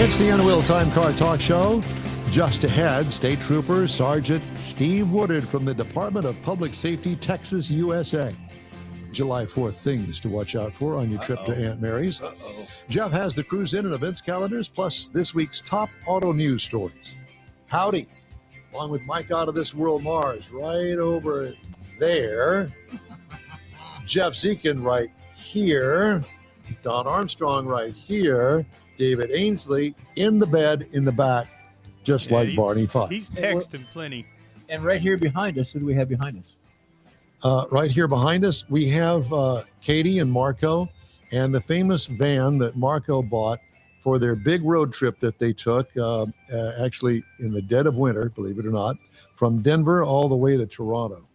It's the Unwheel Time Car Talk Show. Just ahead, State Trooper Sergeant Steve Woodard from the Department of Public Safety, Texas, USA. July 4th things to watch out for on your trip to Aunt Mary's. Jeff has the cruise in and events calendars, plus this week's top auto news stories. Howdy, along with Mike Out of This World Mars, right over there. Jeff Zekin right here. Don Armstrong right here. David Ainsley in the bed in the back, just like Barney Fife. He's texting plenty. And right here behind us, who do we have behind us? Right here behind us, we have Katie and Marco and the famous van that Marco bought for their big road trip that they took, actually in the dead of winter, believe it or not, from Denver all the way to Toronto.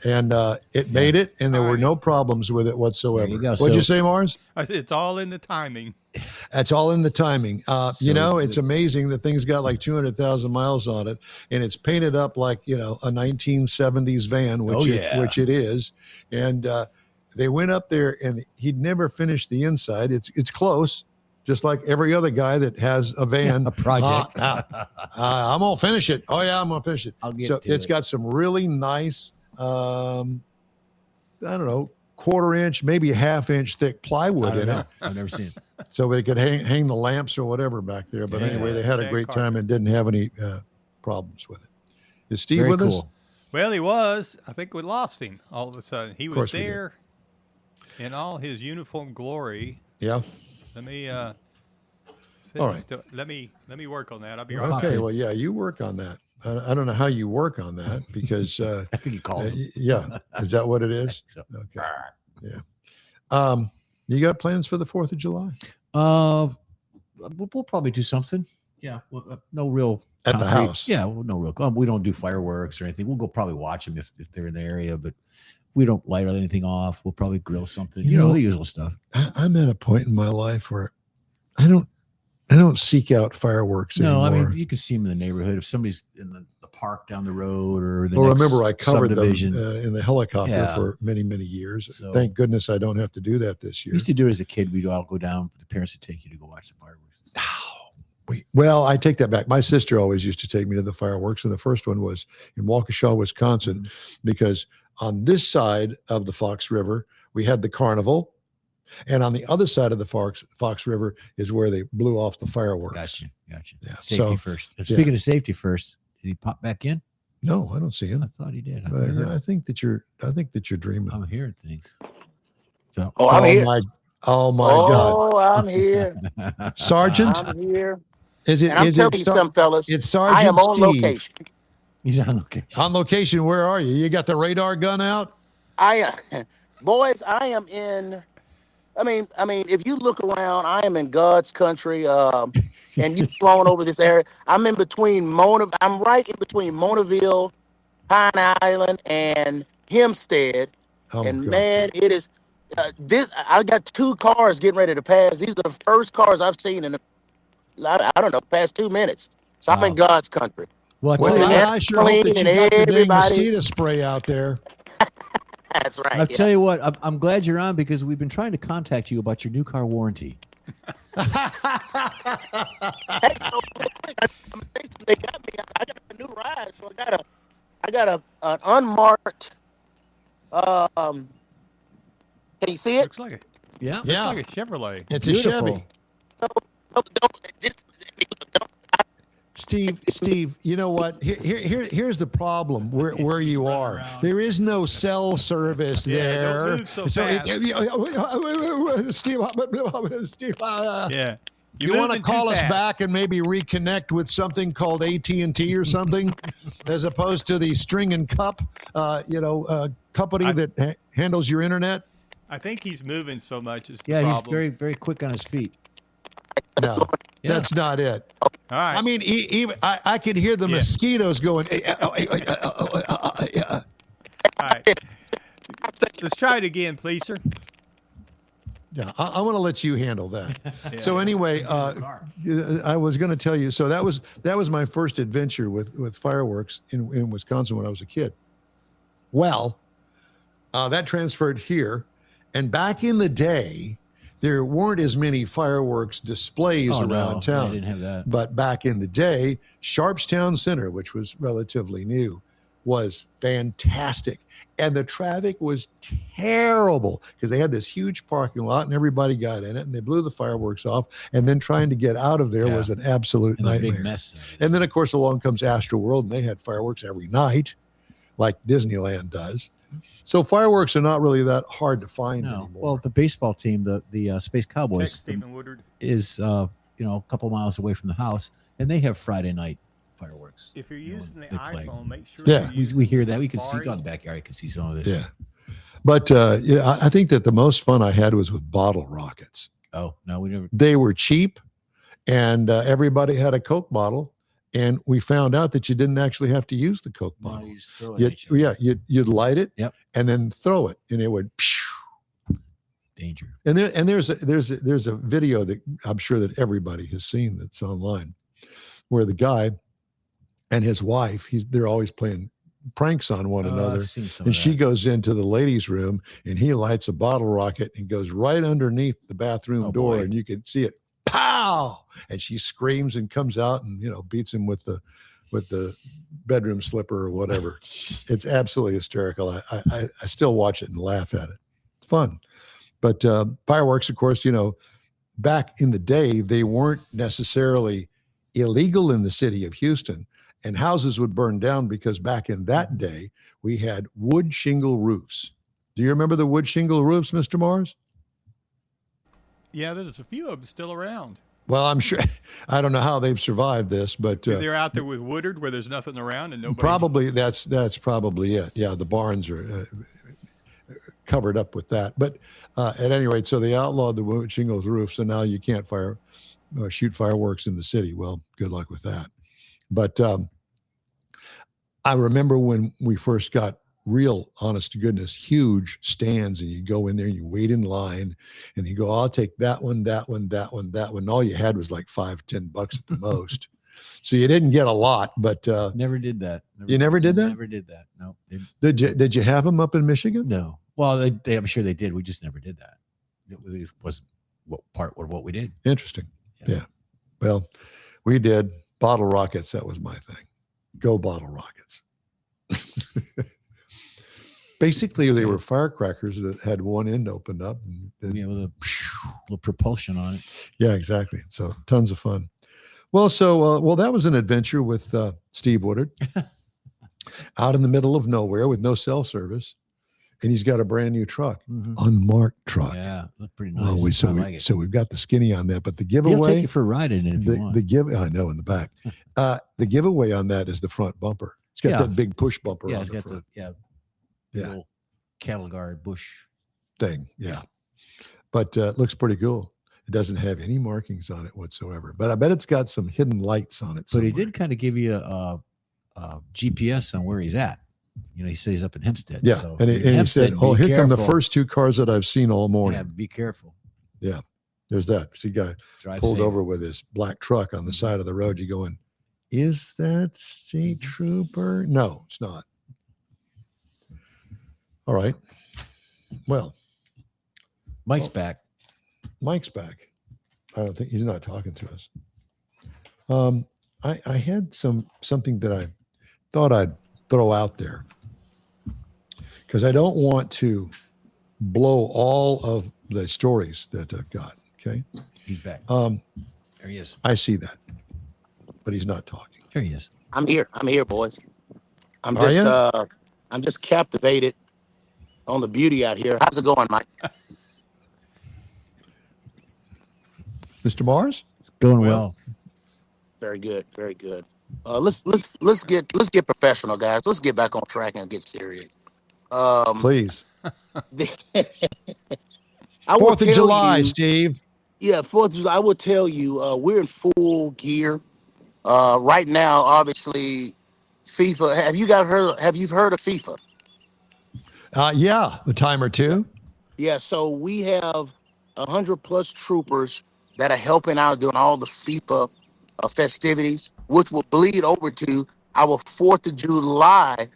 And it made it, and there were no problems with it whatsoever. What'd you say, Mars? It's all in the timing. That's all in the timing. It's amazing that thing's got like 200,000 miles on it, and it's painted up like, a 1970s van, which it is. And they went up there, and he'd never finished the inside. It's close, just like every other guy that has a van. A project. I'm going to finish it. Oh, yeah, I'm going to finish it. It's got some really nice, I don't know, quarter-inch, maybe a half-inch thick plywood in it. I've never seen it. So they could hang the lamps or whatever back there. But anyway, they had a great time and didn't have any problems with it. Is Steve with us? Well, he was. I think we lost him all of a sudden. He was there in all his uniform glory. Yeah. Let me all right. Let me work on that. I'll be right back. Okay. Well, yeah, you work on that. I don't know how you work on that because I think he calls him. Yeah. Is that what it is? So. Okay. Yeah. You got plans for the 4th of July? We'll probably do something. Yeah. Well, no real at the house. Yeah. Well, no real. We don't do fireworks or anything. We'll go probably watch them if they're in the area, but we don't light anything off. We'll probably grill something. You know the usual stuff. I'm at a point in my life where I don't seek out fireworks anymore. I mean, you can see them in the neighborhood. If somebody's in the park down the road or the remember I covered them in the helicopter for many, many years. So, thank goodness I don't have to do that this year. We used to do it as a kid. We'd all go down. The parents would take you to go watch the fireworks. Well, I take that back. My sister always used to take me to the fireworks, and the first one was in Waukesha, Wisconsin, because on this side of the Fox River, we had the carnival. And on the other side of the Fox River is where they blew off the fireworks. Gotcha. Yeah. Safety first. Speaking of safety first, did he pop back in? No, I don't see him. I thought he did. I think that you're dreaming. I'm hearing things. So, I'm here. Oh my God. Oh, I'm here. Sergeant? I'm here. Is it? And I'm telling you something, fellas. It's Sergeant I am on Steve. location. He's on location. On location, where are you? You got the radar gun out? Boys, I am in. I mean, if you look around, I am in God's country, and you've flown over this area. I'm in between I'm right in between Monaville, Pine Island, and Hempstead. Oh, and God. Man, it is I got 2 cars getting ready to pass. These are the first cars I've seen in I don't know, past 2 minutes. So I'm in God's country. Well, I sure hope that you got the dang mosquito spray out there. That's right. I'll tell you what, I'm glad you're on because we've been trying to contact you about your new car warranty. They got me. I got a new ride, so I got an unmarked. Can you see it? Looks like it. Yeah. Looks like a Chevrolet. It's Beautiful. a Chevy. Steve, you know what? Here's the problem where you are. There is no cell service there. Don't move so fast. Steve, Yeah. You want to call us back and maybe reconnect with something called AT&T or something, as opposed to the String and Cup, company that handles your internet? I think he's moving so much. Is the Yeah, problem. he's very, very quick on his feet. No, that's not it. All right. I mean, even I could hear the mosquitoes going. All right. Let's try it again, please, sir. Yeah, I want to let you handle that. So anyway, I was going to tell you. So that was my first adventure with fireworks in Wisconsin when I was a kid. Well, that transferred here, and back in the day, there weren't as many fireworks displays around town. I didn't have that. But back in the day, Sharpstown Center, which was relatively new, was fantastic. And the traffic was terrible because they had this huge parking lot and everybody got in it and they blew the fireworks off. And then trying to get out of there was an absolute nightmare. Big mess. And then, of course, along comes Astroworld and they had fireworks every night like Disneyland does. So fireworks are not really that hard to find anymore. Well, the baseball team, the Space Cowboys, Stephen Woodard, is a couple miles away from the house, and they have Friday night fireworks. If you're using the iPhone, make sure. We hear that. We can see on the backyard. You can see some of it. Yeah, but I think that the most fun I had was with bottle rockets. Oh no, we never. They were cheap, and everybody had a Coke bottle. And we found out that you didn't actually have to use the Coke bottle. No, you just throw it you'd light it, and then throw it, and it would. Danger. And there's a video that I'm sure that everybody has seen that's online, where the guy and his wife they're always playing pranks on one another, and she goes into the ladies' room and he lights a bottle rocket and goes right underneath the bathroom door, and you can see it. Pow! And she screams and comes out and beats him with the bedroom slipper or whatever. It's absolutely hysterical. I still watch it and laugh at it. It's fun. But fireworks, of course, back in the day, they weren't necessarily illegal in the city of Houston, and houses would burn down because back in that day we had wood shingle roofs. Do you remember the wood shingle roofs, Mr. Mars? Yeah, there's a few of them still around. Well, I'm sure. I don't know how they've survived this, but they're out there with Woodard, where there's nothing around and nobody. Probably that's probably it. Yeah, the barns are covered up with that. But at any rate, so they outlawed the wood shingles roofs, and now you can't shoot fireworks in the city. Well, good luck with that. But I remember when we first got real, honest to goodness, huge stands, and you go in there and you wait in line and you go, I'll take that one, that one, that one, that one. And all you had was like $5-10 at the most. So you didn't get a lot, but never did that. You never did that? Never did that. No. Did you have them up in Michigan? No. Well, I'm sure they did. We just never did that. It wasn't part of what we did. Interesting. Yeah. Well, we did bottle rockets. That was my thing. Go bottle rockets. Basically, they were firecrackers that had one end opened up. And with a little propulsion on it. Yeah, exactly. So tons of fun. Well, that was an adventure with Steve Woodard out in the middle of nowhere with no cell service. And he's got a brand new truck, unmarked truck. Yeah, looked pretty nice. Well, so we've got the skinny on that, but the giveaway. He'll take you for a ride in it if you want. I know in the back. The giveaway on that is the front bumper. It's got that big push bumper on the front. Little cattle guard bush thing. Yeah. But it looks pretty cool. It doesn't have any markings on it whatsoever, but I bet it's got some hidden lights on it somewhere. But he did kind of give you a GPS on where he's at. He says he's up in Hempstead. Yeah. So and he said, here come the first two cars that I've seen all morning. Yeah, be careful. Yeah. There's that. See, guy pulled over with his black truck on the side of the road. You going, is that state trooper? No, it's not. All right. Well, Mike's back. Mike's back. I don't think he's not talking to us. I had something that I thought I'd throw out there because I don't want to blow all of the stories that I've got. Okay. He's back. There he is. I see that, but he's not talking. There he is. I'm here, boys. I'm just captivated on the beauty out here. How's it going, Mike? Mr. Mars? It's going well. Very good, very good. Let's get professional, guys. Let's get back on track and get serious. Please. 4th of July, Steve. Yeah, 4th of July. I will tell you, we're in full gear right now. Obviously, FIFA. Have you heard of FIFA? Yeah, a time or two. Yeah, so we have 100+ troopers that are helping out doing all the FIFA festivities, which will bleed over to our 4th of July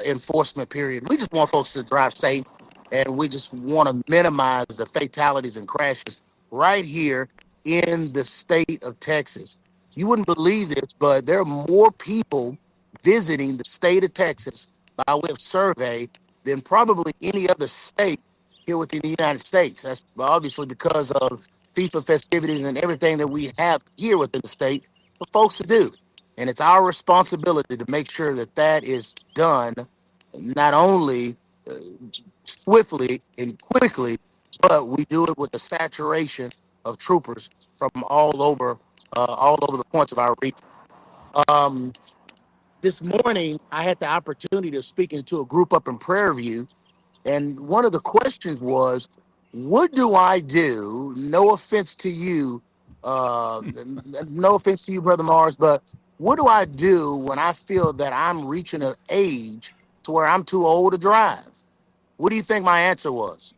enforcement period. We just want folks to drive safe, and we just want to minimize the fatalities and crashes right here in the state of Texas. You wouldn't believe this, but there are more people visiting the state of Texas by way of survey than probably any other state here within the United States. That's obviously because of FIFA festivities and everything that we have here within the state for folks to do. And it's our responsibility to make sure that that is done not only uh, swiftly and quickly, but we do it with the saturation of troopers from all over the points of our region. Um, this morning, I had the opportunity of speaking to a group up in Prairie View, and one of the questions was, "What do I do?" No offense to you, no offense to you, Brother Mars, but what do I do when I feel that I'm reaching an age to where I'm too old to drive? What do you think my answer was?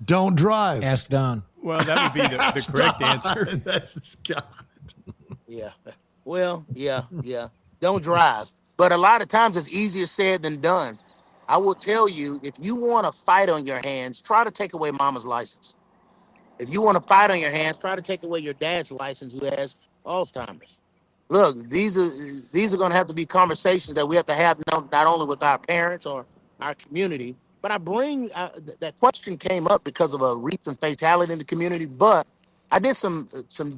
Don't drive. Ask Don. Well, that would be the correct answer. That's God. Yeah. Well, yeah. Don't drive. But a lot of times it's easier said than done. I will tell you, if you want to fight on your hands, try to take away mama's license. If you want to fight on your hands, try to take away your dad's license who has Alzheimer's. Look, these are going to have to be conversations that we have to have not only with our parents or our community, but that question came up because of a recent fatality in the community. But I did some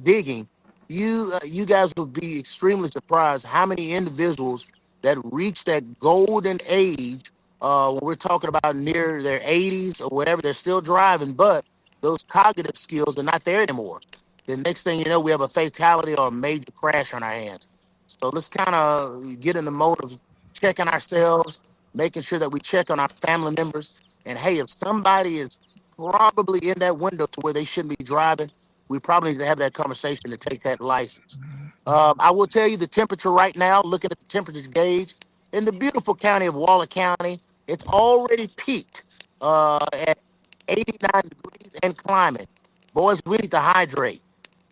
digging. You guys would be extremely surprised how many individuals that reach that golden age when we're talking about near their 80s or whatever, they're still driving, but those cognitive skills are not there anymore. The next thing you know, we have a fatality or a major crash on our hands. So let's kind of get in the mode of checking ourselves, making sure that we check on our family members. And hey, if somebody is probably in that window to where they shouldn't be driving, we probably need to have that conversation to take that license. I will tell you the temperature right now, looking at the temperature gauge in the beautiful county of Waller County, it's already peaked at 89 degrees and climbing. Boys, we need to hydrate.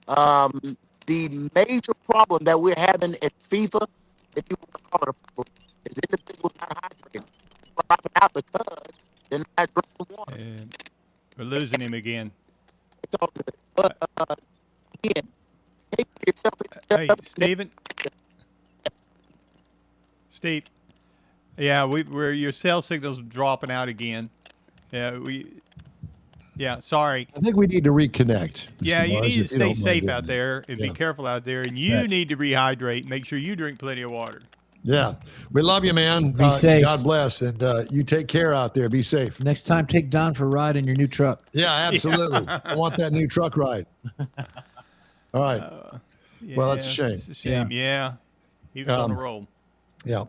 The major problem that we're having at FIFA, if you want to call it a problem, is individuals not hydrating, dropping out because they're not drinking water. And we're losing him again. It's all good. But again, take yourself. Hey, Stephen. Steve. Yeah, we're your cell signal's dropping out again. Yeah, sorry. I think we need to reconnect. Mr. Yeah, you Mars, need to if you stay don't mind safe doing out that. there and be careful out there. And you need to rehydrate. Make sure you drink plenty of water. Yeah. We love you, man. Be safe. God bless. And you take care out there. Be safe. Next time, take Don for a ride in your new truck. Yeah, absolutely. I want that new truck ride. All right. Well, that's a shame. It's a shame. Yeah. He was on a roll. Yeah.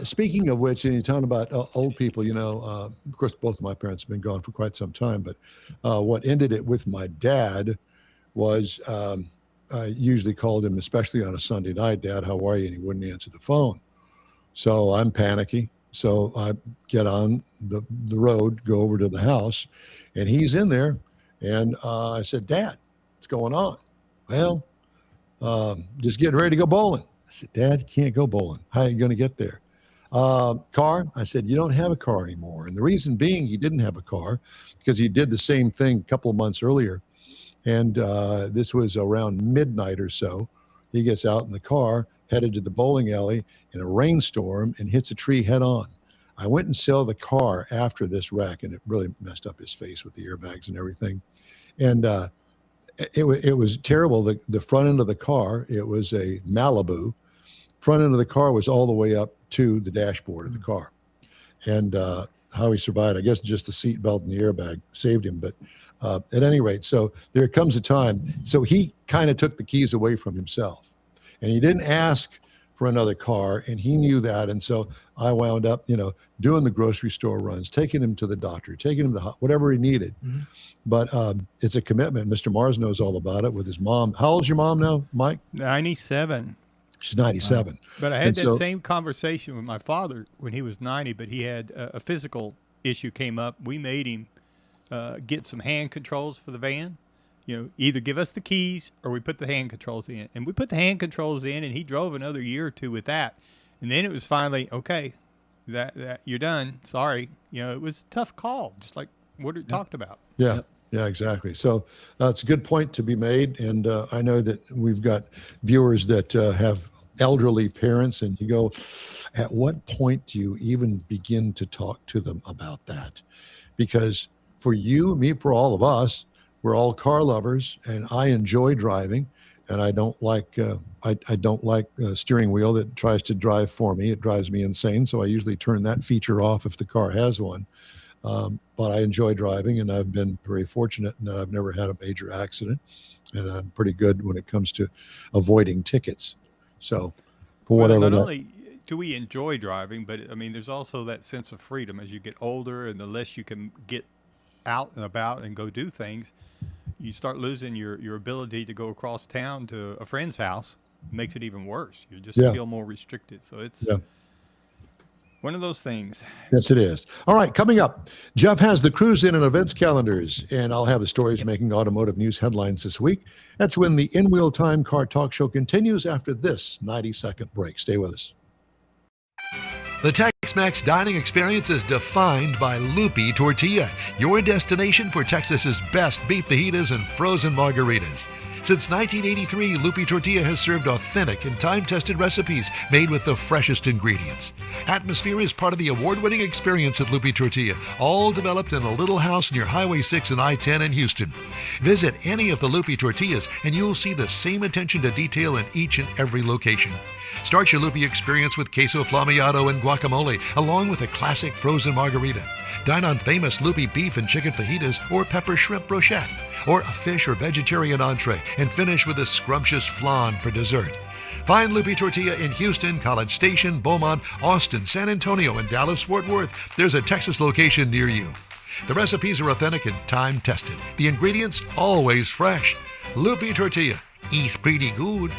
Speaking of which, and you're talking about old people, of course, both of my parents have been gone for quite some time, but what ended it with my dad was I usually called him, especially on a Sunday night, "Dad, how are you?" And he wouldn't answer the phone. So I'm panicky. So I get on the road, go over to the house, and he's in there. And I said, "Dad, what's going on?" "Well, just getting ready to go bowling." I said, "Dad, you can't go bowling. How are you going to get there?" Car? I said, "You don't have a car anymore." And the reason being he didn't have a car because he did the same thing a couple of months earlier. And this was around midnight or so. He gets out in the car, headed to the bowling alley in a rainstorm and hits a tree head on. I went and saw the car after this wreck, and it really messed up his face with the airbags and everything. And it was terrible. The front end of the car, it was a Malibu. Front end of the car was all the way up to the dashboard of the car. And how he survived, I guess just the seat belt and the airbag saved him. But at any rate, so there comes a time. So he kind of took the keys away from himself. And he didn't ask for another car, and he knew that. And so I wound up, doing the grocery store runs, taking him to the doctor, taking him to whatever he needed. Mm-hmm. But it's a commitment. Mr. Mars knows all about it with his mom. How old's your mom now, Mike? 97. She's 97. But I had that same conversation with my father when he was 90, but he had a physical issue came up. We made him get some hand controls for the van. Either give us the keys or we put the hand controls in. And we put the hand controls in, and he drove another year or two with that. And then it was finally, okay, that you're done. Sorry. It was a tough call, just like Woodard talked about. Yeah. Yeah, exactly. So it's a good point to be made. And I know that we've got viewers that have elderly parents, and you go, at what point do you even begin to talk to them about that? Because for you, me, for all of us, we're all car lovers, and I enjoy driving. And I don't like I don't like a steering wheel that tries to drive for me. It drives me insane. So I usually turn that feature off if the car has one. But I enjoy driving, and I've been very fortunate in that I've never had a major accident, and I'm pretty good when it comes to avoiding tickets. So, for Well, whatever not that, only do we enjoy driving, but I mean, there's also that sense of freedom as you get older, and the less you can get out and about and go do things, you start losing your ability to go across town to a friend's house. Makes it even worse. You just yeah, feel more restricted. So it's yeah, one of those things. yes, it is. All right, coming up, Jeff has the cruise in and events calendars, and I'll have the stories making automotive news headlines this week. That's when the In Wheel Time Car Talk Show continues after this 90-second break. Stay with us. The Tex-Mex dining experience is defined by Loopy Tortilla, your destination for Texas's best beef fajitas and frozen margaritas. Since 1983, Loopy Tortilla has served authentic and time-tested recipes made with the freshest ingredients. Atmosphere is part of the award-winning experience at Loopy Tortilla, all developed in a little house near Highway 6 and I-10 in Houston. Visit any of the Loopy Tortillas and you'll see the same attention to detail in each and every location. Start your Loopy experience with queso flammeado and guacamole, along with a classic frozen margarita. Dine on famous Loopy beef and chicken fajitas or pepper shrimp brochette, or a fish or vegetarian entree, and finish with a scrumptious flan for dessert. Find Loopy Tortilla in Houston, College Station, Beaumont, Austin, San Antonio, and Dallas-Fort Worth. There's a Texas location near you. The recipes are authentic and time-tested. The ingredients always fresh. Loopy Tortilla. Eats pretty good.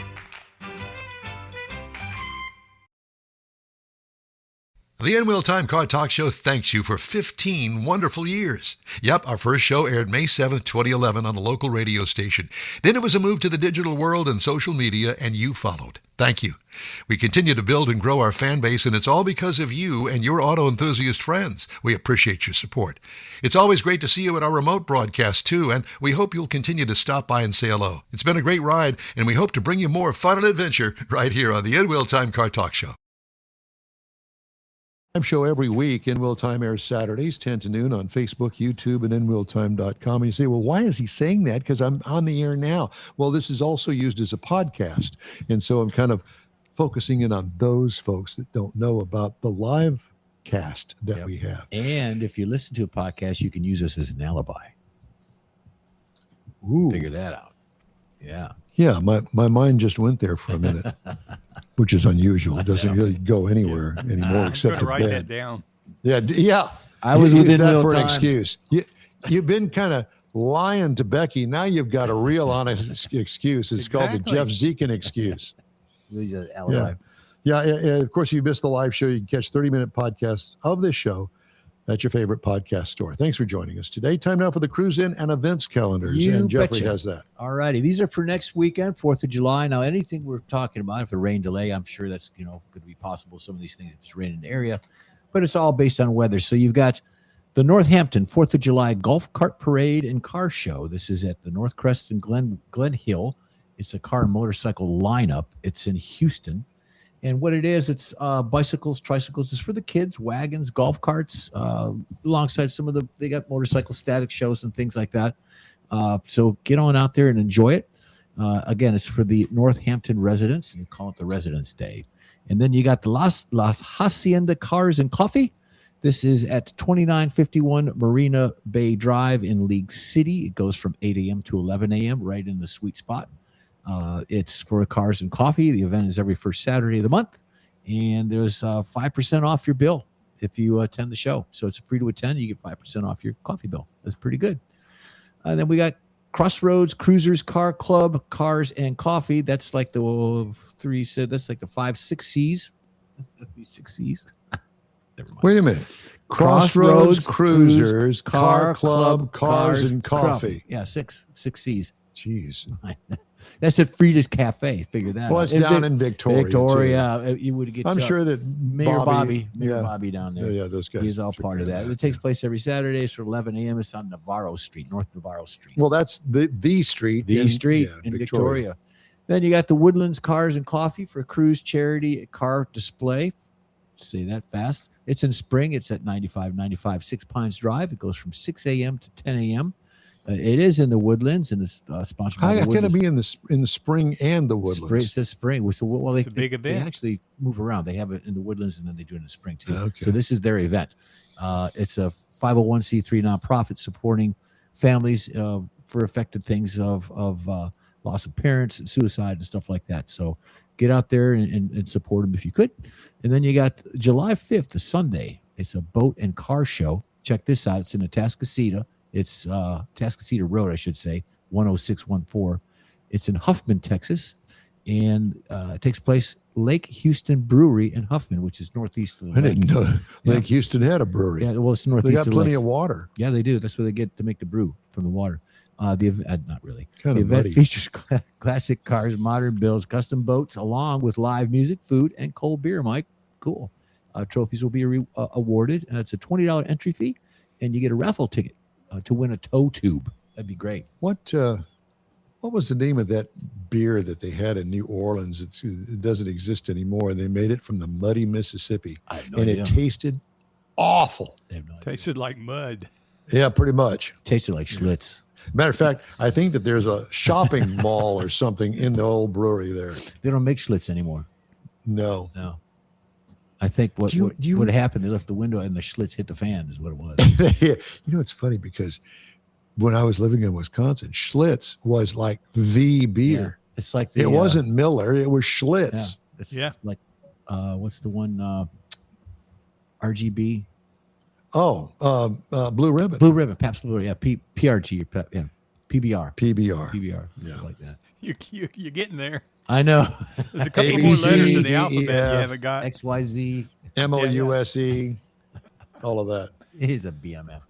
The In Wheel Time Car Talk Show thanks you for 15 wonderful years. Yep, our first show aired May 7th, 2011 on a local radio station. Then it was a move to the digital world and social media, and you followed. Thank you. We continue to build and grow our fan base, and it's all because of you and your auto enthusiast friends. We appreciate your support. It's always great to see you at our remote broadcast, too, and we hope you'll continue to stop by and say hello. It's been a great ride, and we hope to bring you more fun and adventure right here on the In Wheel Time Car Talk Show. Show every week. In Wheel Time airs Saturdays, 10 to noon on Facebook, YouTube, and InWheelTime.com. And you say, well, why is he saying that? Because I'm on the air now. Well, this is also used as a podcast. And so I'm kind of focusing in on those folks that don't know about the live cast that we have. And if you listen to a podcast, you can use us as an alibi. Ooh. Figure that out. Yeah. Yeah, my mind just went there for a minute, which is unusual. It doesn't really go anywhere anymore except I'm to going to write bed. that down. Yeah. I was You use within that real for an time. excuse. You've been kind of lying to Becky. Now you've got a real honest excuse. It's called the Exactly. Jeff Zekin excuse. Use an alibi. Yeah. Of course, you missed the live show. You can catch 30-minute podcasts of this show at your favorite podcast store. Thanks for joining us today. Time now for the cruise in and events calendars. You and Jeffrey betcha. has that. All righty. These are for next weekend, 4th of July. Now, anything we're talking about, if a rain delay, I'm sure that's, could be possible. Some of these things, if it's raining in the area, but it's all based on weather. So you've got the Northampton 4th of July Golf Cart Parade and Car Show. This is at the North Crest and Glen Hill. It's a car and motorcycle lineup. It's in Houston. And what it is, it's bicycles, tricycles. It's for the kids, wagons, golf carts, alongside they got motorcycle static shows and things like that. So get on out there and enjoy it. Again, it's for the Northampton residents, and you call it the Residents Day. And then you got the Las Hacienda Cars and Coffee. This is at 2951 Marina Bay Drive in League City. It goes from 8 a.m. to 11 a.m., right in the sweet spot. It's for cars and coffee. The event is every first Saturday of the month, and there's 5% off your bill if you attend the show. So it's free to attend. You get 5% off your coffee bill. That's pretty good. Then we got Crossroads Cruisers Car Club, Cars and Coffee. That's like the 5, 6 C's. 6 C's. Never mind. Wait a minute. Crossroads Cruisers, Car Club, Cars and Coffee. Yeah, six C's. Jeez. That's at Frida's Cafe. Figure that Well, out. it's And down in Victoria. Victoria. You would get. I'm sure that Mayor Bobby down there. Yeah, those guys. He's all part of that. It takes place every Saturday. It's from 11 a.m. It's on Navarro Street, North Navarro Street. Well, that's the street. In Victoria. Then you got the Woodlands Cars and Coffee for Cruise Charity Car Display. Say that fast. It's in spring. It's at 9595 Six Pines Drive. It goes from 6 a.m. to 10 a.m. It is in the Woodlands, and it's sponsored by the How can it Woodlands. be in the spring and the Woodlands? Spring, it says spring. So, well, It's a big event. They actually move around. They have it in the Woodlands, and then they do it in the spring too. Okay. So this is their event. It's a 501c3 nonprofit supporting families for affected things of loss of parents, suicide, and stuff like that. So get out there and support them if you could. And then you got July 5th, the Sunday. It's a boat and car show. Check this out. It's in Atascocita. It's Atascocita Road, I should say, 10614. It's in Huffman, Texas. And it takes place Lake Houston Brewery in Huffman, which is northeast of the I lake. didn't know Lake Houston had a brewery. Yeah, well, it's northeast They got of the plenty lake. of water. Yeah, they do. That's where they get to make the brew from the water. The event, not really. Kind The of event muddy. features classic cars, modern builds, custom boats, along with live music, food, and cold beer. Mike, cool. Trophies will be awarded. It's a $20 entry fee, and you get a raffle ticket to win a tow tube. That'd be great. What was the name of that beer that they had in New Orleans? It doesn't exist anymore. They made it from the muddy Mississippi, I have no and idea. it tasted awful. I have no idea. Tasted like mud. Yeah, pretty much. Tasted like Schlitz. Matter of fact, I think that there's a shopping mall or something in the old brewery there. They don't make Schlitz anymore. No. No. I think what happened, they left the window and the Schlitz hit the fan is what it was. You know, it's funny because when I was living in Wisconsin, Schlitz was like the beer. Yeah. It's like the, It wasn't Miller. It was Schlitz. Yeah. Yeah. It's like what's the one RGB? Blue Ribbon. Blue Ribbon, Pabst Blue Ribbon, yeah, PRG, yeah, PBR, PBR. yeah. Like that. You're getting there. I know. There's a couple A, more B, C, letters in D, the E, alphabet you F. haven't got. XYZ MOUSE. All of that. is a BMF.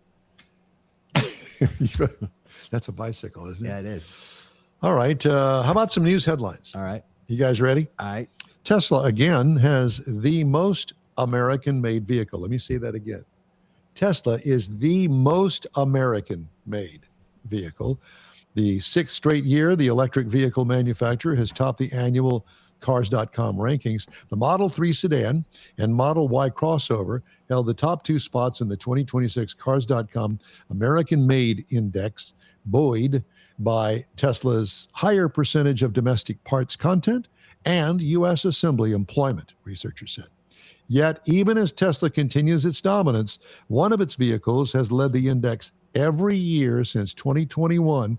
That's a bicycle, isn't it? Yeah, it is. All right. How about some news headlines? All right. You guys ready? All right. Tesla, again, has the most American-made vehicle. Let me say that again. Tesla is the most American-made vehicle. The sixth straight year, the electric vehicle manufacturer has topped the annual Cars.com rankings. The Model 3 sedan and Model Y crossover held the top two spots in the 2026 Cars.com American-Made Index, buoyed by Tesla's higher percentage of domestic parts content and U.S. assembly employment, researchers said. Yet, even as Tesla continues its dominance, one of its vehicles has led the index every year since 2021.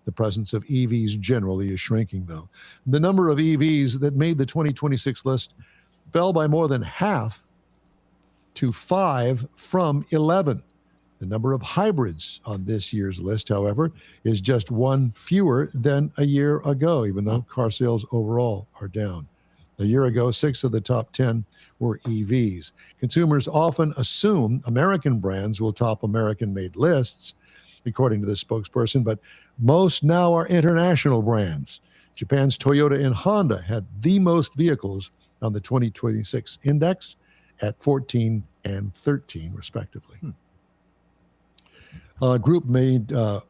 The presence of EVs generally is shrinking, though. The number of EVs that made the 2026 list fell by more than half to 5 from 11. The number of hybrids on this year's list, however, is just one fewer than a year ago, even though car sales overall are down. A year ago, 6 of the top 10 were EVs. Consumers often assume American brands will top American-made lists, according to this spokesperson, but most now are international brands. Japan's Toyota and Honda had the most vehicles on the 2026 index at 14 and 13, respectively. A group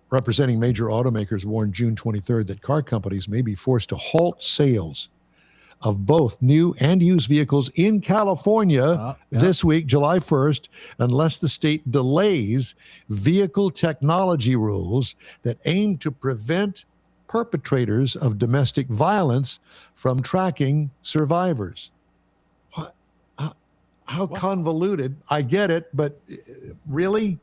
representing major automakers warned June 23rd that car companies may be forced to halt sales of both new and used vehicles in California this week, July 1st, unless the state delays vehicle technology rules that aim to prevent perpetrators of domestic violence from tracking survivors. What? How convoluted. I get it, but really?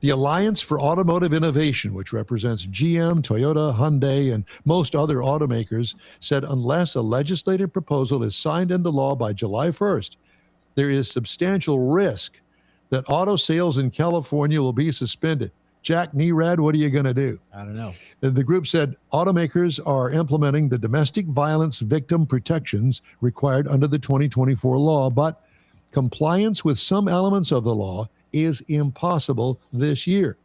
The Alliance for Automotive Innovation, which represents GM, Toyota, Hyundai, and most other automakers, said unless a legislative proposal is signed into law by July 1st, there is substantial risk that auto sales in California will be suspended. Jack Nerad, what are you going to do? I don't know. The group said automakers are implementing the domestic violence victim protections required under the 2024 law, but compliance with some elements of the law is impossible this year.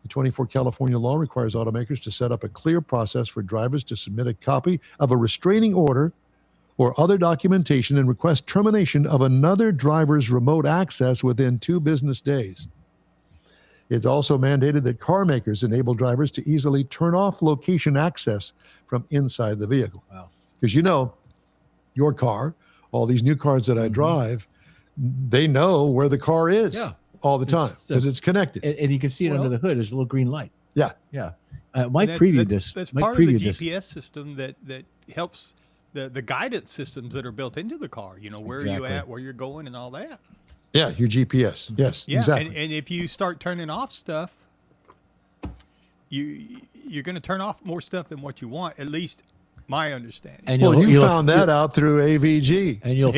The 24 California law requires automakers to set up a clear process for drivers to submit a copy of a restraining order or other documentation and request termination of another driver's remote access within 2 business days. It's also mandated that car makers enable drivers to easily turn off location access from inside the vehicle. Wow. Because your car, all these new cars that I drive, they know where the car is all the time because it's connected. And you can see it under the hood. There's a little green light. Yeah. Yeah. Mike previewed this. That's Mike part of the previewed this. GPS system that helps the guidance systems that are built into the car. Where are you at, where you're going, and all that. Yeah, your GPS. Yes, Yeah, exactly. and if you start turning off stuff, you're going to turn off more stuff than what you want. At least my understanding. And well, you found that out through AVG. And you'll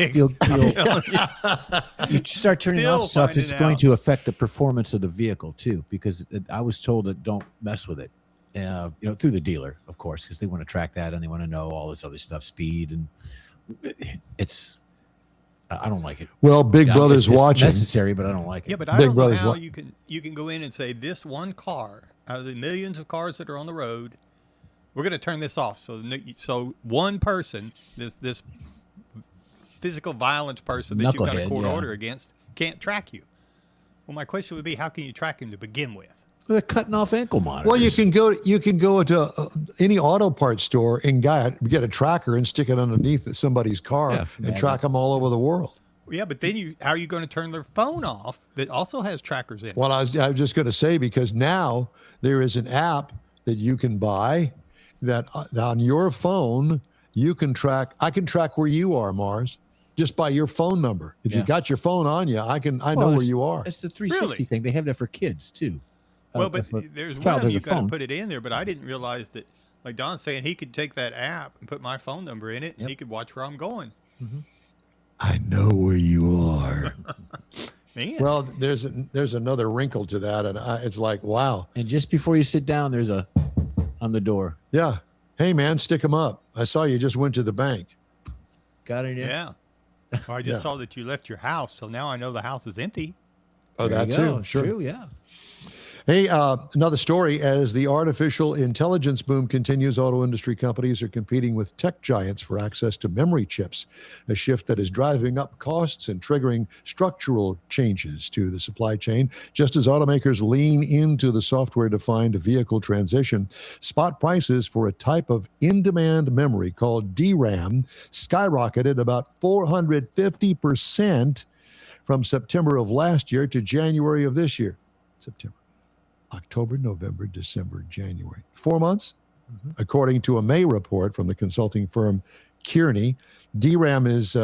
you start turning Still off stuff. It's finding going out. to affect the performance of the vehicle too, because I was told that don't mess with it. Through the dealer, of course, because they want to track that and they want to know all this other stuff, speed, and I don't like it. Well, Big Brother's it's watching. necessary, but I don't like it. Yeah, but I Big don't know Brother's how wa- you can go in and say this one car out of the millions of cars that are on the road, we're going to turn this off. So one person, this physical violence person that you've got a Knucklehead, court yeah. order against, can't track you. Well, my question would be, how can you track him to begin with? They're cutting off ankle monitors. Well, you can go to any auto parts store and get a tracker and stick it underneath somebody's car and track them all over the world. Yeah, but then how are you going to turn their phone off that also has trackers in it? Well, I was just going to say, because now there is an app that you can buy that on your phone you can track. I can track where you are, Mars, just by your phone number. If you got your phone on you, I know where you are. It's the 360 thing. They have that for kids too. Well, but if a there's child one has you a got to phone. put it in there, but I didn't realize that, like Don's saying, he could take that app and put my phone number in it, and he could watch where I'm going. I know where you are. Man. Well, there's another wrinkle to that, and it's like, wow. And just before you sit down, there's a on the door. Yeah. Hey, man, stick them up. I saw you just went to the bank. Got it? Yeah. Well, I just saw that you left your house, so now I know the house is empty. Oh, There that you go. too. Sure. True, yeah. Hey, another story. As the artificial intelligence boom continues, auto industry companies are competing with tech giants for access to memory chips, a shift that is driving up costs and triggering structural changes to the supply chain. Just as automakers lean into the software-defined vehicle transition, spot prices for a type of in-demand memory called DRAM skyrocketed about 450% from September of last year to January of this year. September. October, November, December, January. 4 months? According to a May report from the consulting firm Kearney, DRAM is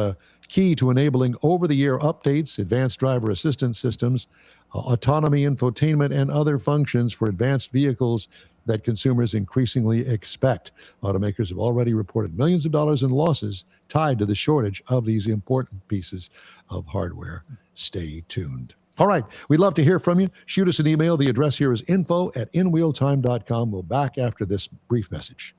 key to enabling over-the-air updates, advanced driver assistance systems, autonomy, infotainment, and other functions for advanced vehicles that consumers increasingly expect. Automakers have already reported millions of dollars in losses tied to the shortage of these important pieces of hardware. Stay tuned. All right. We'd love to hear from you. Shoot us an email. The address here is info@inwheeltime.com. We'll back after this brief message.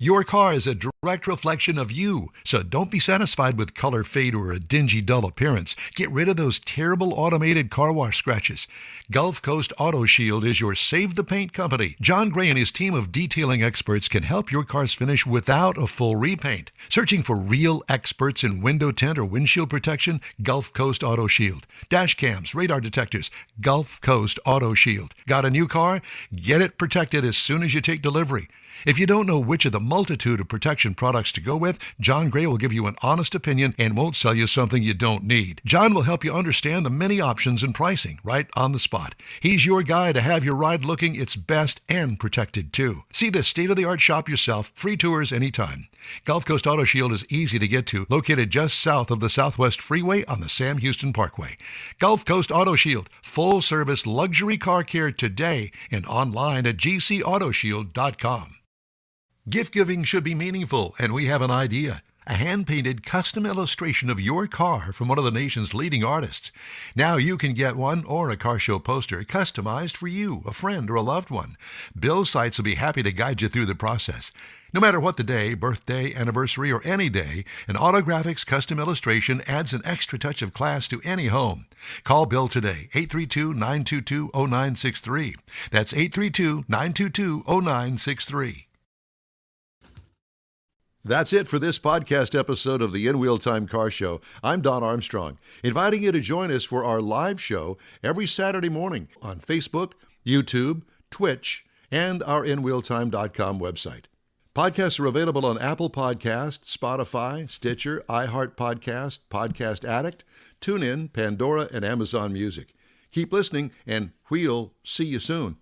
Your car is a direct reflection of you, so don't be satisfied with color fade or a dingy, dull appearance. Get rid of those terrible automated car wash scratches. Gulf Coast Auto Shield is your Save the Paint company. John Gray and his team of detailing experts can help your car's finish without a full repaint. Searching for real experts in window tint or windshield protection? Gulf Coast Auto Shield. Dash cams, radar detectors, Gulf Coast Auto Shield. Got a new car? Get it protected as soon as you take delivery. If you don't know which of the multitude of protection products to go with, John Gray will give you an honest opinion and won't sell you something you don't need. John will help you understand the many options and pricing right on the spot. He's your guy to have your ride looking its best and protected too. See the state-of-the-art shop yourself. Free tours anytime. Gulf Coast Auto Shield is easy to get to, located just south of the Southwest Freeway on the Sam Houston Parkway. Gulf Coast Auto Shield, full-service luxury car care today and online at gcautoshield.com. Gift giving should be meaningful, and we have an idea. a hand-painted custom illustration of your car from one of the nation's leading artists. Now you can get one or a car show poster customized for you, a friend, or a loved one. Bill's sites will be happy to guide you through the process. No matter what the day, birthday, anniversary, or any day, an Autographics custom illustration adds an extra touch of class to any home. Call Bill today, 832-922-0963. That's 832-922-0963. That's it for this podcast episode of the In Wheel Time Car Show. I'm Don Armstrong, inviting you to join us for our live show every Saturday morning on Facebook, YouTube, Twitch, and our InWheelTime.com website. Podcasts are available on Apple Podcasts, Spotify, Stitcher, iHeart Podcast, Podcast Addict, TuneIn, Pandora, and Amazon Music. Keep listening, and we'll see you soon.